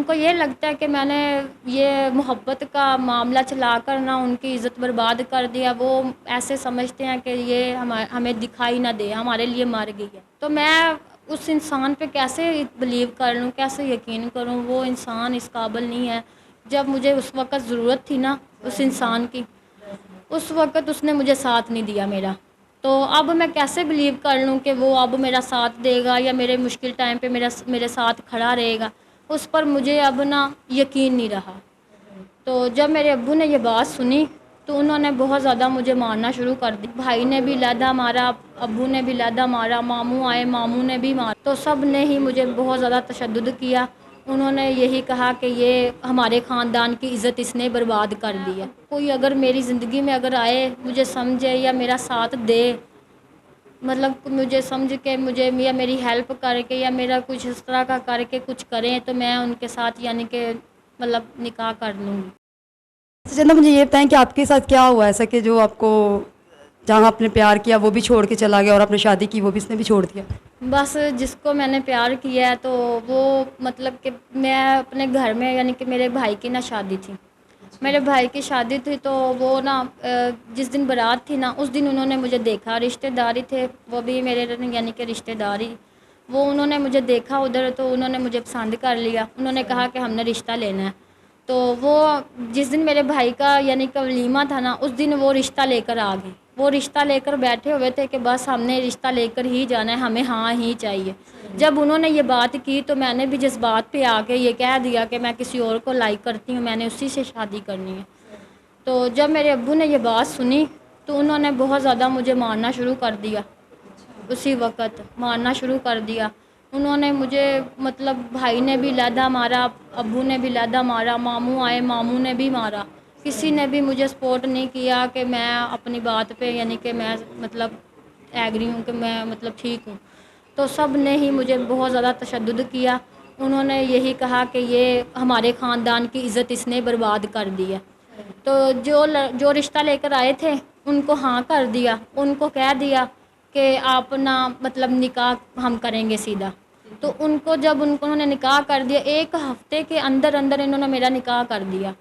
ان کو یہ لگتا ہے کہ میں نے یہ محبت کا معاملہ چلا کر نہ ان کی عزت برباد کر دیا. وہ ایسے سمجھتے ہیں کہ یہ ہمیں دکھائی نہ دے, ہمارے لیے مر گئی ہے. تو میں اس انسان پہ کیسے بلیو کر لوں, کیسے یقین کروں؟ وہ انسان اس قابل نہیں ہے. جب مجھے اس وقت ضرورت تھی نا اس انسان کی, اس وقت اس نے مجھے ساتھ نہیں دیا میرا. تو اب میں کیسے بلیو کر لوں کہ وہ اب میرا ساتھ دے گا یا میرے مشکل ٹائم پہ میرے ساتھ کھڑا رہے گا؟ اس پر مجھے اب نا یقین نہیں رہا. تو جب میرے ابو نے یہ بات سنی تو انہوں نے بہت زیادہ مجھے مارنا شروع کر دی. بھائی نے بھی علیحدہ مارا, ابو نے بھی علیحدہ مارا, ماموں آئے ماموں نے بھی مارا. تو سب نے ہی مجھے بہت زیادہ تشدد کیا. انہوں نے یہی کہا کہ یہ ہمارے خاندان کی عزت اس نے برباد کر دی ہے. کوئی اگر میری زندگی میں اگر آئے, مجھے سمجھے یا میرا ساتھ دے, مطلب مجھے سمجھ کے مجھے یا میری ہیلپ کر کے یا میرا کچھ اس طرح کا کر کے کچھ کریں, تو میں ان کے ساتھ یعنی کہ مطلب نکاح کر لوں گی. جناب مجھے یہ بتائیں کہ آپ کے ساتھ کیا ہوا ایسا کہ جو آپ کو جہاں آپ نے پیار کیا وہ بھی چھوڑ کے چلا گیا, اور آپ نے شادی کی وہ بھی اس نے بھی چھوڑ دیا؟ بس جس کو میں نے پیار کیا ہے تو وہ مطلب کہ میں اپنے گھر میں یعنی کہ میرے بھائی کی نا شادی تھی. میرے بھائی کی شادی تھی تو وہ نا جس دن بارات تھی نا اس دن انہوں نے مجھے دیکھا. رشتہ داری تھے وہ بھی میرے یعنی کہ رشتہ داری, وہ انہوں نے مجھے دیکھا ادھر تو انہوں نے مجھے پسند کر لیا. انہوں نے کہا کہ ہم نے رشتہ لینا ہے. تو وہ جس دن میرے بھائی کا یعنی کہ ولیمہ تھا نا اس دن وہ رشتہ لے کر آ گئی. وہ رشتہ لے کر بیٹھے ہوئے تھے کہ بس ہم نے رشتہ لے کر ہی جانا ہے, ہمیں ہاں ہی چاہیے. جب انہوں نے یہ بات کی تو میں نے بھی جس بات پہ آ کے یہ کہہ دیا کہ میں کسی اور کو لائک کرتی ہوں, میں نے اسی سے شادی کرنی ہے. تو جب میرے ابو نے یہ بات سنی تو انہوں نے بہت زیادہ مجھے مارنا شروع کر دیا. اسی وقت مارنا شروع کر دیا. انہوں نے مجھے مطلب بھائی نے بھی علیحدہ مارا, ابو نے بھی علیحدہ مارا, ماموں آئے ماموں نے بھی مارا. کسی نے بھی مجھے سپورٹ نہیں کیا کہ میں اپنی بات پہ یعنی کہ میں مطلب ایگری ہوں کہ میں مطلب ٹھیک ہوں. تو سب نے ہی مجھے بہت زیادہ تشدد کیا. انہوں نے یہی کہا کہ یہ ہمارے خاندان کی عزت اس نے برباد کر دی ہے. تو جو رشتہ لے کر آئے تھے ان کو ہاں کر دیا. ان کو کہہ دیا کہ آپ نا مطلب نکاح ہم کریں گے سیدھا. تو ان کو جب انہوں نے نکاح کر دیا, ایک ہفتے کے اندر اندر انہوں نے میرا نکاح کر دیا.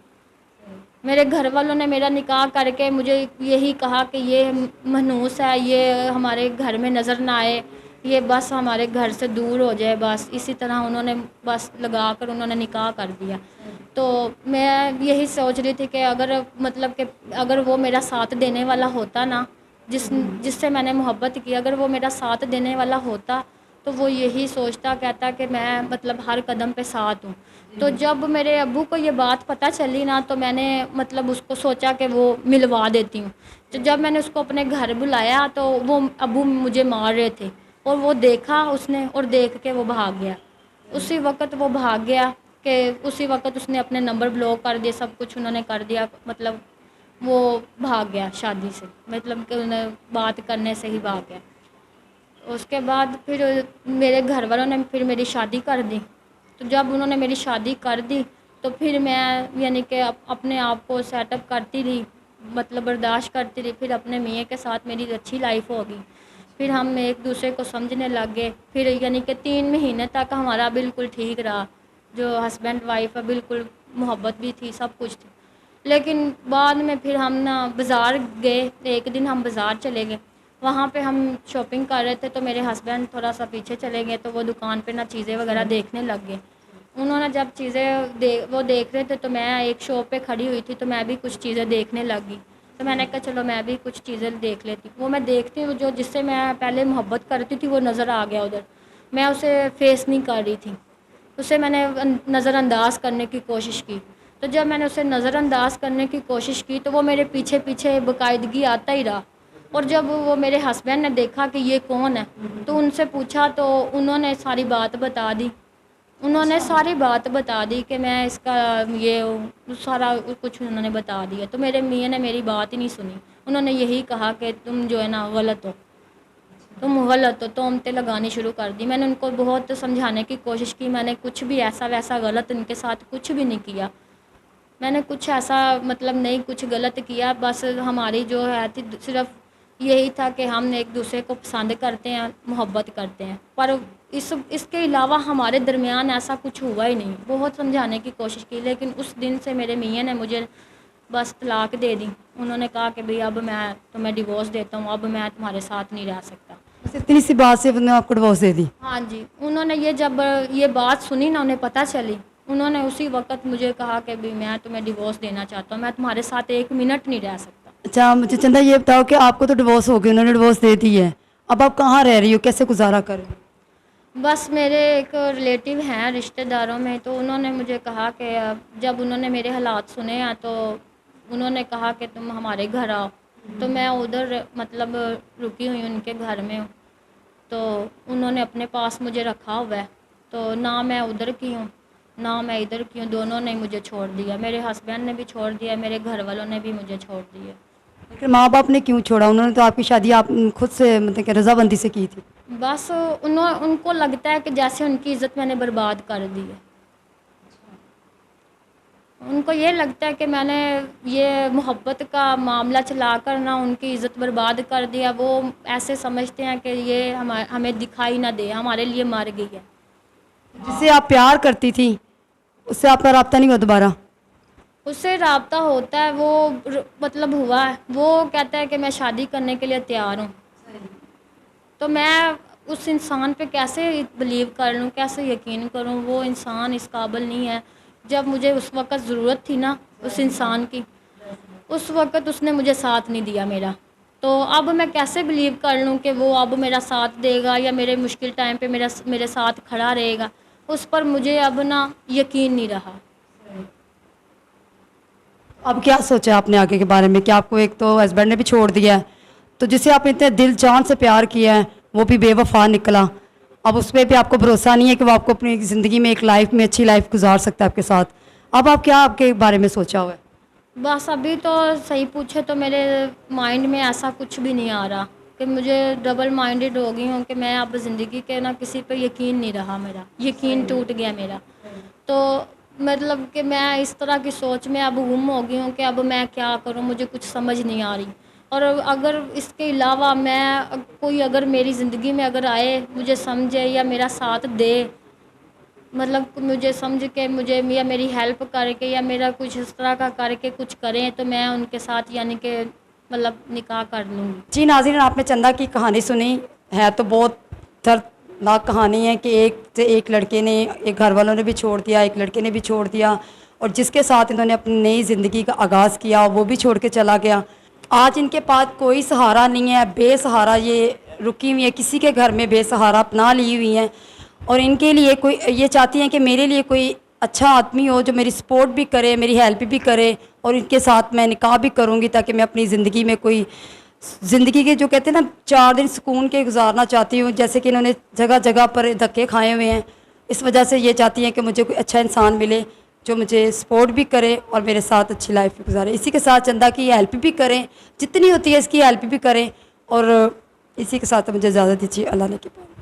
میرے گھر والوں نے میرا نکاح کر کے مجھے یہی کہا کہ یہ منحوس ہے, یہ ہمارے گھر میں نظر نہ آئے, یہ بس ہمارے گھر سے دور ہو جائے. بس اسی طرح انہوں نے بس لگا کر انہوں نے نکاح کر دیا. تو میں یہی سوچ رہی تھی کہ اگر مطلب کہ اگر وہ میرا ساتھ دینے والا ہوتا نا, جس سے میں نے محبت کی, اگر وہ میرا ساتھ دینے والا ہوتا تو وہ یہی سوچتا, کہتا کہ میں مطلب ہر قدم پہ ساتھ ہوں. تو جب میرے ابو کو یہ بات پتہ چلی نا تو میں نے مطلب اس کو سوچا کہ وہ ملوا دیتی ہوں. تو جب میں نے اس کو اپنے گھر بلایا تو وہ ابو مجھے مار رہے تھے, اور وہ دیکھا اس نے, اور دیکھ کے وہ بھاگ گیا. اسی وقت وہ بھاگ گیا کہ اسی وقت اس نے اپنے نمبر بلاک کر دیے, سب کچھ انہوں نے کر دیا. مطلب وہ بھاگ گیا شادی سے, مطلب کہ انہیں بات کرنے سے ہی بھاگ گیا. اس کے بعد پھر میرے گھر والوں نے پھر میری شادی کر دی. تو جب انہوں نے میری شادی کر دی تو پھر میں یعنی کہ اپنے آپ کو سیٹ اپ کرتی رہی, مطلب برداشت کرتی رہی. پھر اپنے میاں کے ساتھ میری اچھی لائف ہوگی. پھر ہم ایک دوسرے کو سمجھنے لگ گئے. پھر یعنی کہ 3 مہینے تک ہمارا بالکل ٹھیک رہا, جو ہسبینڈ وائف ہے بالکل محبت بھی تھی, سب کچھ تھی. لیکن بعد میں پھر ہم نا بازار گئے. ایک دن ہم بازار چلے گئے, وہاں پہ ہم شاپنگ کر رہے تھے تو میرے ہسبینڈ تھوڑا سا پیچھے چلے گئے. تو وہ دکان پہ نا چیزیں وغیرہ دیکھنے لگ گئے. انہوں نے جب چیزیں وہ دیکھ رہے تھے تو میں ایک شاپ پہ کھڑی ہوئی تھی, تو میں بھی کچھ چیزیں دیکھنے لگ گئی. تو میں نے کہا چلو میں بھی کچھ چیزیں دیکھ لیتی. وہ میں دیکھتی ہوں, جو جس سے میں پہلے محبت کرتی تھی وہ نظر آ گیا ادھر. میں اسے فیس نہیں کر رہی تھی, اسے میں نے نظر انداز کرنے کی کوشش کی. تو جب میں نے اسے نظر انداز کرنے کی کوشش کی تو وہ میرے پیچھے پیچھے باقاعدگی آتا ہی رہا. اور جب وہ میرے ہسبینڈ نے دیکھا کہ یہ کون ہے تو ان سے پوچھا تو انہوں نے ساری بات بتا دی. انہوں نے ساری بات بتا دی کہ میں اس کا یہ سارا کچھ انہوں نے بتا دیا. تو میرے میاں نے میری بات ہی نہیں سنی. انہوں نے یہی کہا کہ تم جو ہے نا غلط ہو, تم غلط ہو. تہمتیں لگانی شروع کر دی. میں نے ان کو بہت سمجھانے کی کوشش کی, میں نے کچھ بھی ایسا ویسا غلط ان کے ساتھ کچھ بھی نہیں کیا. میں نے کچھ ایسا مطلب نہیں کچھ غلط کیا. بس ہماری جو ہے تھی صرف یہی تھا کہ ہم ایک دوسرے کو پسند کرتے ہیں، محبت کرتے ہیں، پر اس کے علاوہ ہمارے درمیان ایسا کچھ ہوا ہی نہیں۔ بہت سمجھانے کی کوشش کی، لیکن اس دن سے میرے میاں نے مجھے بس طلاق دے دی۔ انہوں نے کہا کہ بھئی اب میں تمہیں ڈیورس دیتا ہوں، اب میں تمہارے ساتھ نہیں رہ سکتا۔ بس اتنی سی بات سے انہوں نے آپ کو ڈیورس دے دی؟ ہاں جی، انہوں نے جب یہ بات سنی نا، انہیں پتہ چلی، انہوں نے اسی وقت مجھے کہا کہ بھئی میں تمہیں ڈیورس دینا چاہتا ہوں، میں تمہارے ساتھ 1 منٹ نہیں رہ سکتا۔ اچھا مجھے چندہ یہ بتاؤ کہ آپ کو تو ڈیورس ہو گئی، انہوں نے ڈیورس دے دی ہے، اب آپ کہاں رہ رہی ہو، کیسے گزارا کر رہی ہو؟ بس میرے ایک ریلیٹیو ہیں رشتہ داروں میں، تو انہوں نے مجھے کہا کہ جب انہوں نے میرے حالات سنے ہیں تو انہوں نے کہا کہ تم ہمارے گھر آؤ، تو میں ادھر مطلب رکی ہوئی ان کے گھر میں ہوں، تو انہوں نے اپنے پاس مجھے رکھا ہوا ہے، تو نہ میں ادھر کی ہوں نہ میں ادھر کی ہوں، دونوں نے مجھے چھوڑ دیا، میرے ہسبینڈ نے بھی چھوڑ دیا، میرے گھر والوں نے بھی مجھے چھوڑ دیا۔ لیکن ماں باپ نے کیوں چھوڑا؟ انہوں نے تو آپ کی شادی آپ خود سے مطلب کہ رضامندی سے کی تھی۔ بس ان کو لگتا ہے کہ جیسے ان کی عزت میں نے برباد کر دی ہے، ان کو یہ لگتا ہے کہ میں نے یہ محبت کا معاملہ چلا کر نہ ان کی عزت برباد کر دیا۔ وہ ایسے سمجھتے ہیں کہ یہ ہمیں دکھائی نہ دے، ہمارے لیے مر گئی ہے۔ جس سے آپ پیار کرتی تھی اس سے آپ کا رابطہ نہیں ہوا دوبارہ؟ اس سے رابطہ ہوتا ہے، وہ مطلب ہوا ہے، وہ کہتا ہے کہ میں شادی کرنے کے لیے تیار ہوں، تو میں اس انسان پہ کیسے بلیو کر لوں، کیسے یقین کروں؟ وہ انسان اس قابل نہیں ہے۔ جب مجھے اس وقت ضرورت تھی نا اس انسان کی، اس وقت اس نے مجھے ساتھ نہیں دیا میرا، تو اب میں کیسے بلیو کر لوں کہ وہ اب میرا ساتھ دے گا یا میرے مشکل ٹائم پہ میرے ساتھ کھڑا رہے گا؟ اس پر مجھے اب نا یقین نہیں رہا۔ اب کیا سوچا آپ نے آگے کے بارے میں کہ آپ کو ایک تو ہسبینڈ نے بھی چھوڑ دیا ہے، تو جسے آپ نے اتنے دل جان سے پیار کیا ہے وہ بھی بے وفا نکلا، اب اس پہ بھی آپ کو بھروسہ نہیں ہے کہ وہ آپ کو اپنی زندگی میں ایک لائف میں اچھی لائف گزار سکتا ہے آپ کے ساتھ، اب آپ کیا آپ کے بارے میں سوچا ہوا ہے؟ بس ابھی تو صحیح پوچھے تو میرے مائنڈ میں ایسا کچھ بھی نہیں آ رہا، کہ مجھے ڈبل مائنڈڈ ہو گئی ہوں کہ میں اب زندگی کے نا کسی پہ یقین نہیں رہا، میرا یقین ٹوٹ گیا میرا، تو مطلب کہ میں اس طرح کی سوچ میں اب گم ہو گئی ہوں کہ اب میں کیا کروں، مجھے کچھ سمجھ نہیں آ رہی۔ اور اگر اس کے علاوہ کوئی اگر میری زندگی میں اگر آئے، مجھے سمجھے یا میرا ساتھ دے، مطلب مجھے سمجھ کے مجھے یا میری ہیلپ کر کے یا میرا کچھ اس طرح کا کر کے کچھ کریں، تو میں ان کے ساتھ یعنی کہ مطلب نکاح کر لوں گی۔ جی ناظرین، آپ نے چندہ کی کہانی سنی ہے، تو بہت دردناک کہانی ہے کہ ایک لڑکے نے، ایک گھر والوں نے بھی چھوڑ دیا، ایک لڑکے نے بھی چھوڑ دیا، اور جس کے ساتھ انہوں نے اپنی نئی زندگی کا آغاز کیا وہ بھی چھوڑ کے چلا گیا۔ آج ان کے پاس کوئی سہارا نہیں ہے، بے سہارا یہ رکی ہوئی ہیں، کسی کے گھر میں بے سہارا اپنا لی ہوئی ہیں، اور ان کے لیے کوئی یہ چاہتی ہیں کہ میرے لیے کوئی اچھا آدمی ہو جو میری سپورٹ بھی کرے، میری ہیلپ بھی کرے، اور ان کے ساتھ میں نکاح بھی کروں گی تاکہ میں اپنی زندگی میں کوئی زندگی کے جو کہتے ہیں نا 4 دن سکون کے گزارنا چاہتی ہوں، جیسے کہ انہوں نے جگہ جگہ پر دھکے کھائے ہوئے ہیں، اس وجہ سے یہ چاہتی ہیں کہ مجھے کوئی اچھا انسان ملے جو مجھے سپورٹ بھی کرے اور میرے ساتھ اچھی لائف بھی گزارے، اسی کے ساتھ چندہ کی ہیلپ بھی کریں، جتنی ہوتی ہے اس کی ہیلپ بھی کریں، اور اسی کے ساتھ مجھے اجازت دیجیے، اللہ نے کے پاس۔